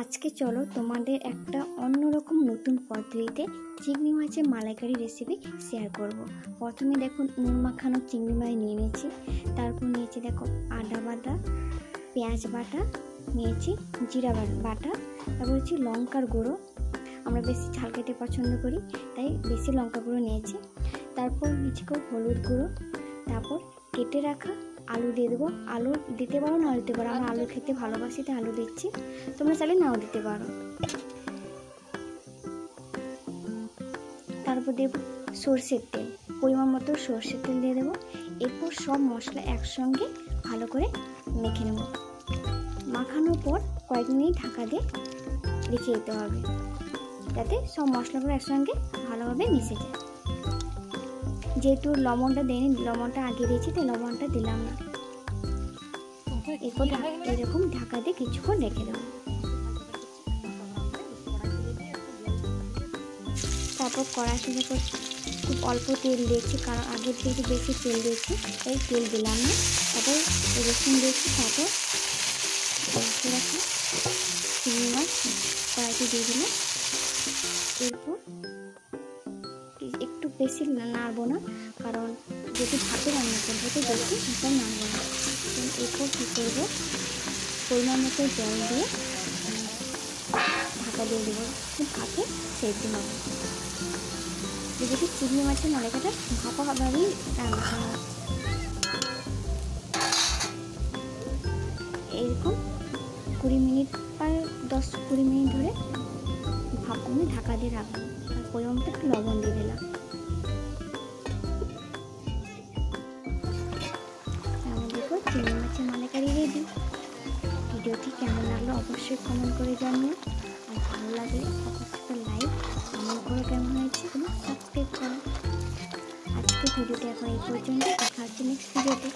আজকে চলো তোমাদের একটা অন্যরকম নতুন পদ্ধতিতে চিংড়ি মাছের মালাইকারি রেসিপি শেয়ার করব। প্রথমে দেখো নুন মাখানো চিংড়ি মাছ নিয়ে নিয়েছি, তারপর নিয়েছি দেখো আদা বাটা, পেঁয়াজ বাটা, নিয়েছি জিরা বাটা, তারপর হচ্ছে লঙ্কার গুঁড়ো। আমরা বেশি ঝাল খেতে পছন্দ করি তাই বেশি লঙ্কা গুঁড়ো নিয়েছি। তারপর নিয়েছি হলুদ গুঁড়ো, তারপর কেটে রাখা আলু দিয়ে দেবো। আলু দিতে পারো নাও দিতে পারো, আমরা আলু খেতে ভালোবাসি তাই আলু দিচ্ছি, তোমরা চাইলে নাও দিতে পারো। তারপর দেবো সর্ষের তেল, পরিমাণ মতো সর্ষের তেল দিয়ে দেবো। এরপর সব মশলা একসঙ্গে ভালো করে মেখে নেব। মাখানোর পর কয়েক মিনিট ঢাকা দিয়ে রেখে দিতে হবে যাতে সব মশলাগুলো একসঙ্গে ভালোভাবে মিশে যায়। যেহেতু লবণটা দেয়নি, লবণটা আগে দিয়েছি তাই লবণটা দিলাম না। এরপর এরকম ঢাকা দিয়ে কিছুক্ষণ রেখে দেবো। তারপর কড়াইতে যখন খুব অল্প তেল দিয়েছি, কারণ আগের থেকে বেশি তেল দিয়েছি তাই তেল দিলাম না। তারপর রসুন দিয়েছি, তারপর রাখা চিংড়ি মাছ কড়াইতে দিয়ে দিলাম। এরপর একটু বেশি নাড়বো না, কারণ যেহেতু ভাতে রান্না করবো তো বেশি এটা নাড়বো না। এরপর কী করবো, পরিমাণ মতো জল দিয়ে ঢাকা দিয়ে দেবো, ভাতে সেদ্ধ হবে। যেহেতু চিংড়ি মাছের মালাইকারিটা ভাপাভাবেই রান্না করা হয়। এরকম 20 মিনিট বা 10-20 মিনিট ধরে ভাপে ঢাকা দিয়ে রাখবো। আর পরিমাণ মতো একটু লবণ দিয়ে দিলাম। দেখো চিংড়ি মাছের মালাইকারি রেডি। ভিডিওটি কেমন লাগলো অবশ্যই কমেন্ট করে জানিও, আর ভালো লাগলে অবশ্যই লাইক কমেন্ট করে কেমন হয়েছে এবং সাবস্ক্রাইব করো। আজকে ভিডিওটি এখন এই পর্যন্ত, দেখা হচ্ছে নেক্সট ভিডিওতে।